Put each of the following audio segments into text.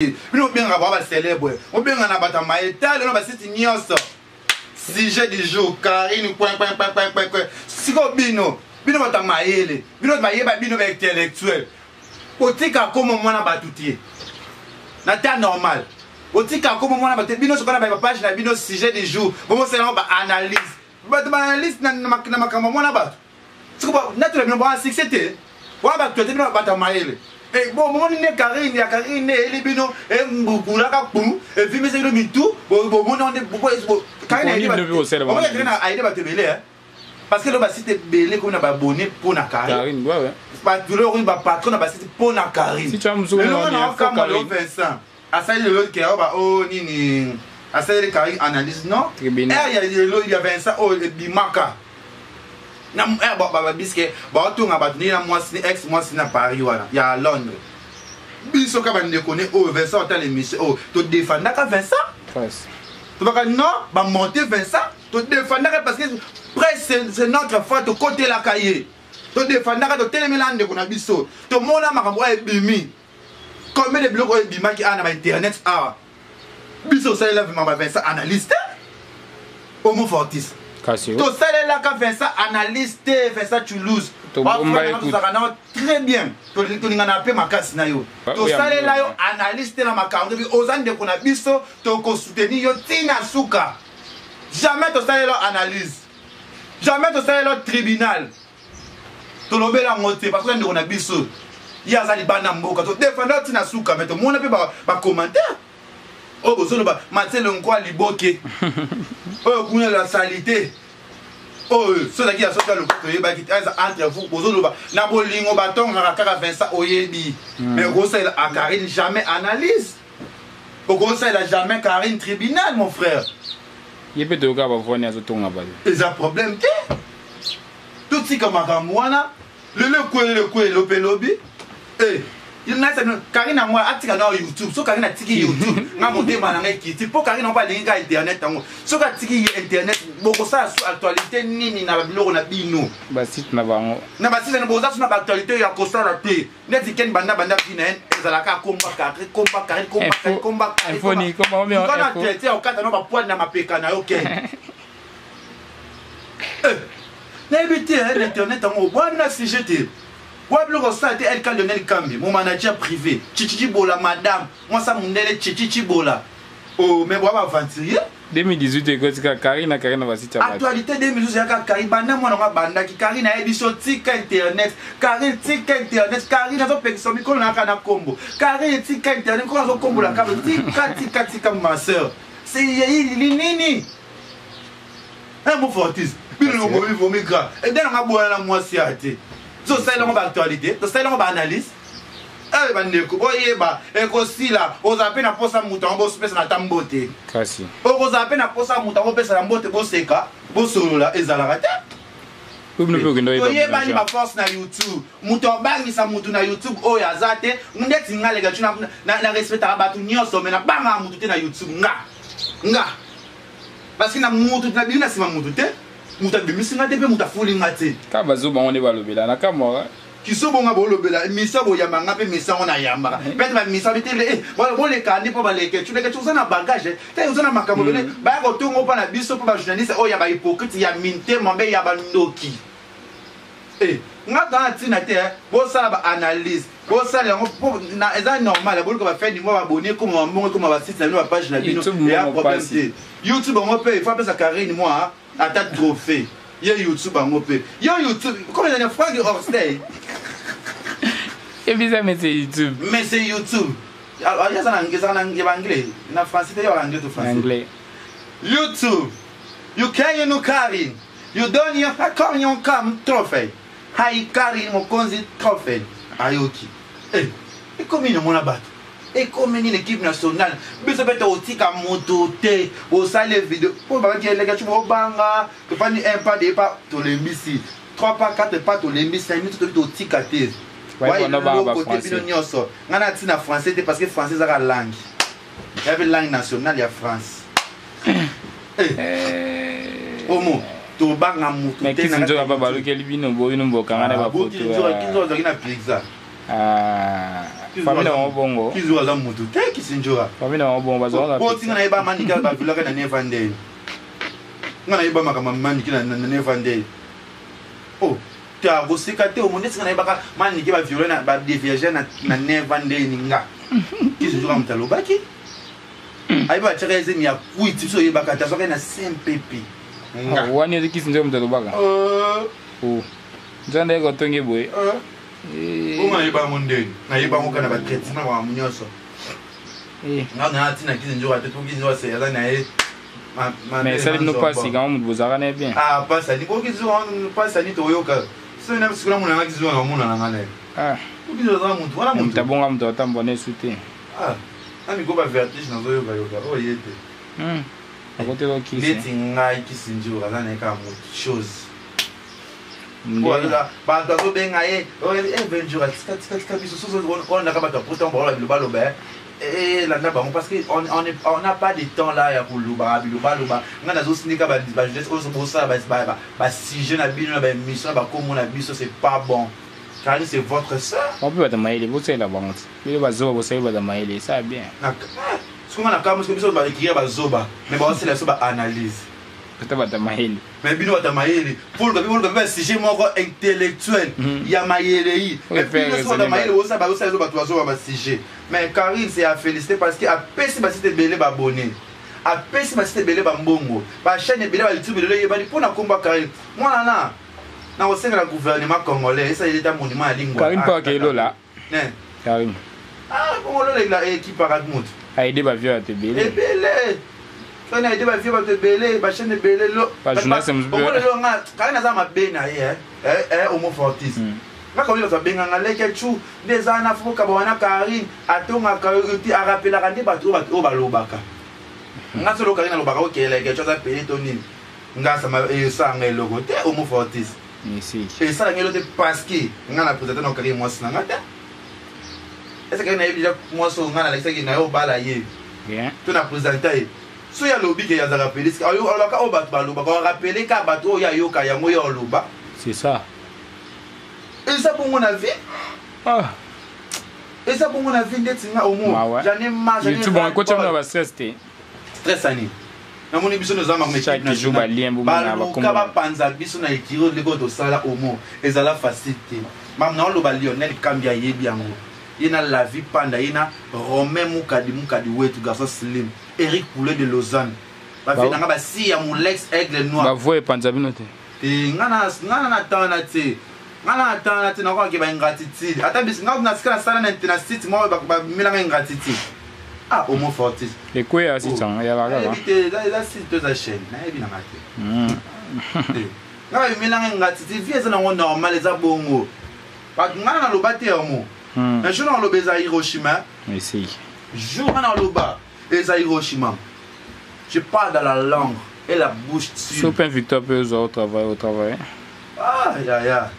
Bino bien avoir célèbre. On bien en abattre maïta, le ba siti nyonso. Sujet du jour, Karine point. Si ko bino bata maïle. Bino maïe ba bino intellectuel. Otika comme moi na batutier. Na ta normal. Otika comme moi na batutier. Bino so kana ba page na bino sujet du jour. Bon c'est là ba analyse. Ba analyse na makambo moi na bat. Si ko naturel bino ba succès. Wa ba tuer bino bata maïle. Et bon, mon nez Karine, ya Karine, elle bino, et mbukula ka pou, et puis mais c'est le mitou, bon on est beaucoup, Karine a aidé ba te belé, parce que le ba site belé qu'on a ba bonné pour na Karine, ouais. Pas tout le monde ba patron na ba site pour na Karine. Si tu as muso on comme le Vincent, à ça le l'autre qui ba oh nini, à ça le Karine analyse non. Il y a Vincent oh Bimaka. Na baba biske ba otunga ba ni na mwasi ex mwasi na Paris wala ya Londres biso ka ba ndekone o Vincent ta l'émission o to défendre ka Vincent to ba non ba monter Vincent to défendre parce que presque c'est notre faute to côté la cahier to défendre ka to telemela ndeko na biso to mona makambo e bimi combien de blocs e bima ki ana ba internet biso ça là vraiment Vincent analyste homo fortis. To sale la ka Vincent analyste Vincent Toulouse. Très bien. To lingana pe makasi na yo. To sale la yo analyste na makambo bi ozande ko na biso to ko soutenir yo tina suka. Jamais to sale la analyse. Jamais to sale la tribunal. To lobela ngote parce que ndeko na biso. Ya zali bana mboka to défendre tina suka mais to mona pe ba commentaire. Oh, bozolo ba matelo nkwa liboke. Oh, kuna la salité. Oh, ceux qui a sorti le côté ba qui entre vous bozolo ba na bolingo baton na kaka Vincent oyebi. Mais Rosa a Karine jamais analyse. Rosa il a jamais Karine tribunal mon frère. Il peut te ga ba voni azotonga ba. Ils a problème té. Tout si comme makamwana, le pelobi. Eh il n'a pas Karine moi atika na YouTube so Karine atiki YouTube nga monter mananga kiti po Karine on pas linga internet tango so ka tiki internet boko sa sur actualité nini na biloko na bino ba site na bango na ba site na boza sur na actualité ya kosa la te net ken banda pina ezala ka combat info ni comment on a traité au kata no ba poil na mapeka na yo ken na ebité l'internet tango bwana CGT. Ouais, le constat était El Lionel Kambi, mon manager privé. Chichichi Bola, madame. Moi, ça m'a dit Chichichi Bola. Oh, mais moi, aventurier. 2018, Karine va citer. Actualité 2018, Karine, moi, on banda qui Karine a édition tika internet. Karine tika internet. Karine a fait son micro dans la combo. Karine tika internet. Quand on a combo la carte, tika, ma soeur. C'est Nini. Un mot fortis. Puis le mot vomit gras. Et dès qu'on a boire la moi, c'est arrêté. So ça là actualité, so ça là analyse. Eh ba ndeko boye ba ekosi la ozape na posa muta on bospesa na tambote. Kasi. Ozape na posa muta on pesa na mbote boseka, bosolola ezala rata. Oye ba ni ba force na YouTube. Muta bangi sa mutu na YouTube o ya zate, ndeti ngalega tuna na respecta batu nyonso mais na banga mutu te na YouTube nga. Parce que na mutu na bina sima mutu te. Muta bimisinga te pe muta fulinga te ka bazuba on ba lobela na kamora kisobonga bo lobela misa bo yamba pe misa on ayamba peut ba misa bitele bo le kandi po ba leke tu leke tu na bagage te uzana makambo bele ba ko tongo pa na biso po ba journaliste o ya ba hypocrite ya minte mombe ya ba ndoki nga dans tina te bo sala ba analyse bo sala ngo na eza normal bo ko ba faire ni mo ba abonner comme ba site na page na bino ya problème te YouTube on peut il faut appeler ça Karine moi à ta trophée. Il y a YouTube à mon pays. Il y a YouTube. Comment il y a Frank Horstey? Et bizarre, mais c'est YouTube. Mais c'est YouTube. Alors, il y a ça en anglais. En français, il y a en anglais. Anglais. YouTube. You carry no Karine. You don't your Karine come trophy. Hi Karine mon konzi trophy. Ayoki. Eh. Et comment il mon abat? Et comme l'équipe nationale, mais ça peut être aussi comme mototé, au salle vidéo, pour dire les gars, tu vas au banga, tu vas un pas de pas, tu les missi, 3 pas, 4 pas, tu les missi, 5 minutes, tu vas au ticate. Ouais, on a pas français. On a dit en français parce que français c'est la langue. Il y avait la langue nationale, il y a France. Homo, tu vas en mototé. Mais qui sont déjà pas balu quel vino, boy, non boca, on a pas photo. Ah. famille on bongo kizu aza mutu te kisinjora famille on bongo bazonga bo tinga na yeba manika ba vilaka na nevande ngana yeba makama maniki na nevande oh ta bosika te o monde tinga na yeba maniki ba violena ba dévierger na nevande ninga kisinjora mutalo baki aiba tchereze mi akuiti so yeba kata so na sempepe nga wani kisinjora mutalo baka oh nzanda ko tongi boy Uma iba mundeni, na iba mukana ba traitement wa munyoso. Na atina kizinjora te tukizinjora se ala na e mais ça ne pas si quand vous arrêtez bien. Ah pas ça, ni ko kizinjora pas ça ni to yoka. So na msikula muna kizinjora na muna na ngale. Kizinjora za muntu, wala muntu. Tabonga muntu atambone soutien. Ami ko ba vertige na zo yoka. Oh yete. À côté de qui? Leti ngai kizinjora na ka mu chose. Voilà, bantu azobenga ye venjura tika biso soso on a kabata pourtant bon le baloba et là là parce que on n'a pas de temps là ya kuluba biluba ngana zo sinika ba juste oso bossa ba si jeune na bino ba mission ba comme na biso c'est pas bon car c'est votre sœur on peut pas mailler vous c'est la banque il va zo vous c'est pas mailler ça bien ce qu'on a comme biso ba écrire ba zoba mais bon c'est la soba analyse mais bino bata mayele pour que ba sujet moko intellectuel ya mayele yi mais bino so da mayele osa ba toazo ba sujet mais Karine c'est à féliciter parce que a pesi ba site belé ba abonné a pesi ba site belé ba mbongo ba chaîne belé ba YouTube belé yeba pour na komba Karine moi na au sein de la gouvernement congolais ça il est un monument à lingua Karine pas que là Karine bon la équipe paradmout a aidé ba vieux à te belé on a aidé ma vie à te belé, ma chaîne de belé, l'eau. Pas je n'ai jamais vu. Quand on a ma béna, homo fortis. Ma comme il a bien en aller quelque chose, des années faut qu'abona Karine, à ton à Karine, à rappeler la randée, bateau, au balobaka. N'a solo Karine au baro qui est quelque chose à payer ton île. N'a ça m'a ça en logo, t'es homo fortis. Et ça, il est parce que n'a la présenté dans Karine, moi, c'est n'a pas. Est-ce que n'a déjà moi, son n'a la qui n'a au balayer. Bien. Tu n'as présenté. So ya lobi ke ya za rappeler ce ayo alaka o bat baloba ko rappeler ka bato ya yoka ya moyo loba c'est ça et ça pour mon avis et ça pour mon avis ndetinga au moins j'en ai marre tu bon ko tshama ba stress ani na moni biso nos amas chaque jour ba lien bu na ba ko ba panza biso na ikiro leko to sala au moins ezala facilité mam na loba Lionel Kambia yebi yango yena la vie panda yena Romain Mukadi wetu garçon slim Eric Poulet de Lausanne ba fi na ba si ya mon Lex Aigle Noir ba voye panza binote ngana na tana te na kwa ke ba ingratitude ata bis ngau na skala sala na site mo ba milanga ingratitude homo fortis et quoi ya si tang ya ba ga la site de la chaîne na ebi na ngate ngaba milanga ingratitude vie ça na normal eza bongo ba ngana na lobate homo un jour dans le Beza Hiroshima. Mais si. Jour dans le bas, Beza Hiroshima. Je parle dans la langue et la bouche dessus. Super Victor peut au travail. Ya.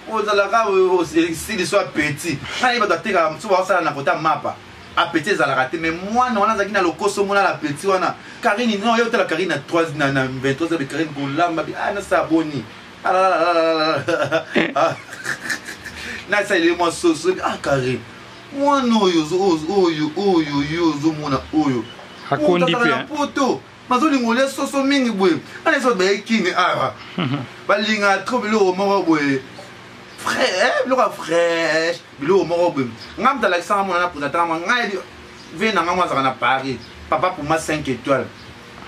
Vous allez si il soit petit. Quand il va te dire que tu vas ça na kota mapa. A petit ça la raté mais moi non on a zakina le koso mona la petit wana. Karine non yo tela Karine na 3 na 23 de Karine Golamba na sa boni. Na ça il est moi soso Karine moi no yo zo mona oyo hakondi pe poto mazoli ngole soso mingi bwe ana so be king balinga trop bilo mo bwe frère bilo frère bilo mo bwe ngam dans l'accent mona na présenter moi ngai vient na ngam za na Paris papa pour moi 5 étoiles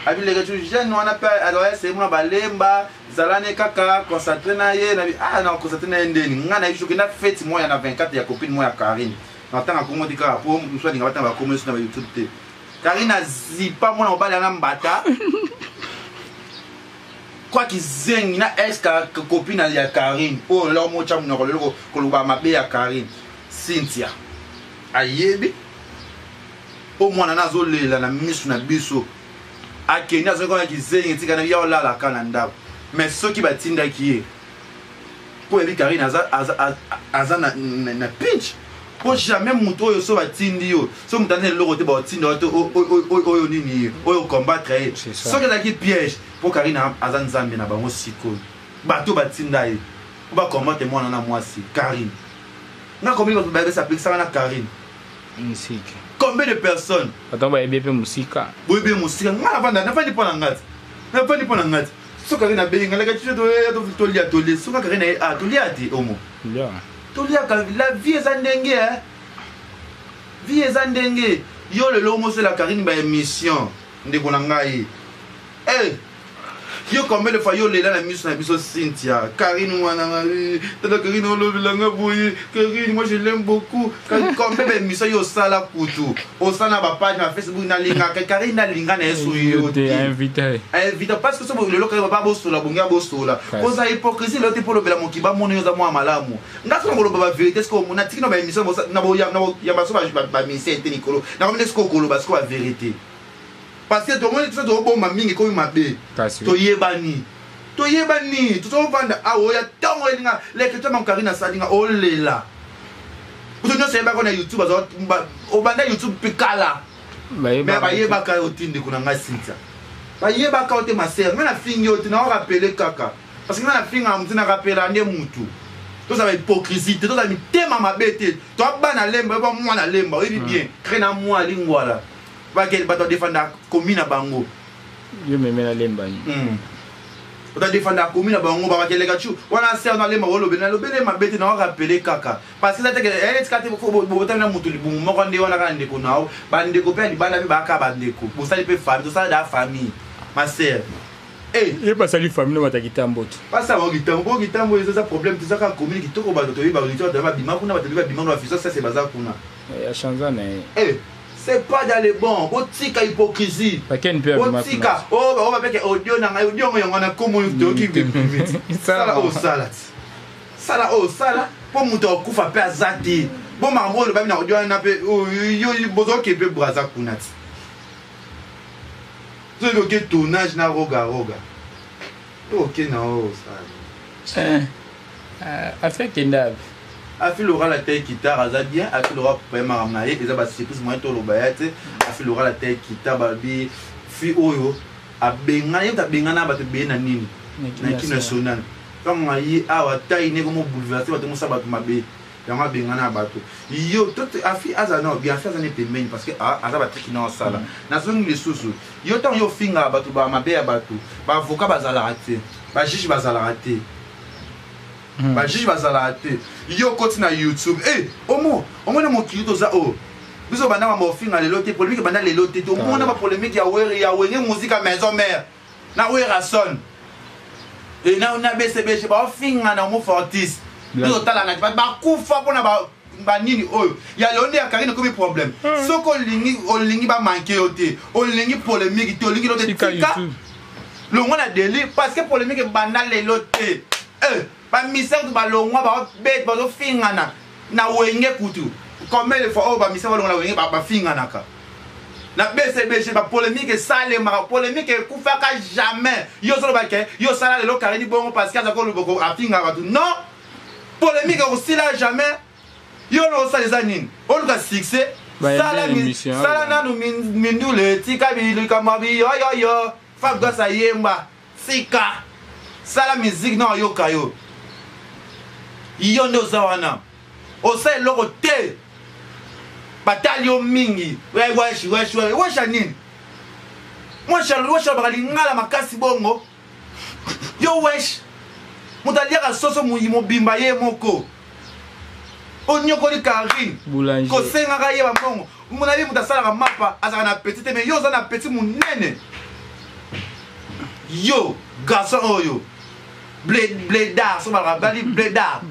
abi les gars jeune on a pas alors c'est moi balemba zalane kaka concentré na ye na non concentré na ndeni ngana isho kina fête moi na 24 ya copine moi ya Karine natanga kongo dika pour soit ninga batanga comme sur YouTube te Karine azipa moi na obala na mbata quoi qui zengi na eska copine ya Karine oh leur mo chamu na kolelo koluba mabe ya Karine Cynthia ayebi au moins na zolela na misu na biso akenya zo ko ki zengi tika na ya olala kana ndabo mais ceux qui batinda qui est pour ebi Karine aza na pitch pour jamais muto yo so batindi yo so mutane le côté batindi oyo nini oyo combattre so que qui piège pour Karine aza nzambe na bango siko bato batinda ye ba combattre moi na moi si Karine na combien ba s'applique ça na Karine Musique. Combien de personnes? Attends, bah, il y a musique. Oui, bien, musique. N'a pas ni pour la ngate. N'a pas ni pour la ngate. Ce que na benga la gâchette de tolia tolia. Ce que na a tolia ti omo. Yeah. Tolia la vie est andenge hein. Vie est andenge. Yo le lomo c'est la Karine ba émission. Ndeko na ngai. Eh. Yo combien de fois yo lela la mission na biso Cynthia. Karine wana tata Karine on le langa boye. Karine moi je l'aime beaucoup. Combien de mission yo sala kutu. O sana ba page na Facebook na linga. Karine na linga na eso yo. T'es invité. Invité parce que ce le local ba bosola bunga bosola. Oza hypocrisie là te pour le bela mokiba mono yo za mo malamu. Ngaso ngolo ba vérité ce que on a tiki na ba émission na bo ya ba so ba mission te Nicolo. Na comme est-ce que kolo ba ko la vérité. Parce que tout le monde est bon mingi comme mabe. To yebani. To yebani. Tout le monde vanda aoya tango elinga les que mon Karina salinga olela. Vous ne savez pas qu'on a YouTube au banda YouTube pikala. Mais ba yeba ka otinde kuna nga Cynthia. Ba yeba ka ote ma sœur, mais na fingi ote na rappeler kaka. Parce que na fingi am tina rappeler ande mutu. Tout ça va hypocrisie, tout ça mi tema mabete. To bana lemba ba moi na lemba, oui bien. Krena moi lingwala. Va que bato défendre commune bango yo meme na lemba ni bato défendre commune bango ba que les gars wana c'est on a lemba wolo bena lo bele mabete na rappeler kaka parce que ça te elle tikate faut botan na mutu libu moko ndi wana ka ndeko nao ba ndeko pe libala bi ba ka ba ndeko bo ça pe famille tout ça da famille ma sœur eh et pas salut famille no batakita mboto pas ça gitambo c'est ça problème tout ça ka commune qui toko ba to ba rito da ba bima kuna ba to ba bima no afisa ça c'est bazar kuna ya chanzana eh c'est pas dans les bons. Botika hypocrisie. Botika. Oh, on va faire que audio na audio on a comme une qui sala au salade. Sala au sala. Pour muto kufa pe azati. Bon marmo le ba na audio na pe yo bozo ke pe braza kunati. C'est le tournage na roga. OK na o sala. Afin kendave. Afil aura la taille guitare, ça bien. Afil aura vraiment ramené. Et ça va c'est plus moins tôt le bayat. Afil aura la taille guitare, babi. Fi oyo. A benga, y'a ta benga na batu benga nini. Na qui national. Quand on a eu à taille né comme bouleversé, batu musa batu mabe. Y'a ma benga na batu. Yo tout afil azana bien faire ça n'est pas main parce que aza batu qui n'a sala. Na zone les sous. Yo tant yo finga batu ba mabe ya batu. Ba avocat bazala raté. Ba juge bazala raté. Ba juge bazala raté. Yo continue na YouTube. Eh, omo na mon clito za o. Biso bana ma mofinga le loté polémique bana le loté. To mona ba polémique ya wenge musique à maison mère. Na wera son. Et na on a BCB ba finga na mo fortis. Biso tala na ba kufa pona ba nini oyo. Ya londe ya Karine comme problème. Soko lingi ba manquer oté. O lingi polémique te o lingi loté tika. Le ngona délire parce que polémique bana le loté. Ba misère du balongwa ba bet ba fingana na wenge kutu comme les fois ba misère ba wenge ba fingana ka na BCB ba polémique sale ma polémique kufa ka jamais yo solo ba ke yo sala le Karine bongo parce que ça ko le boko a finga ba tout non polémique aussi là jamais yo no sala les anines on va succès sala na no mindule tika bi kamabi yo fa gosa yemba sika sala musique non yo kayo yo ndo zawana osa loko te batalio mingi wesh nini wesh balingala makasi bongo yo wesh mutaliaka soso muyimo bimba ye moko onyokoli Karine kosengaka ye bambongo muna ye mutasalaka mapa azaka na petit te mais yo oza na petit munene yo garçon oyo blédard so balaka bali blédard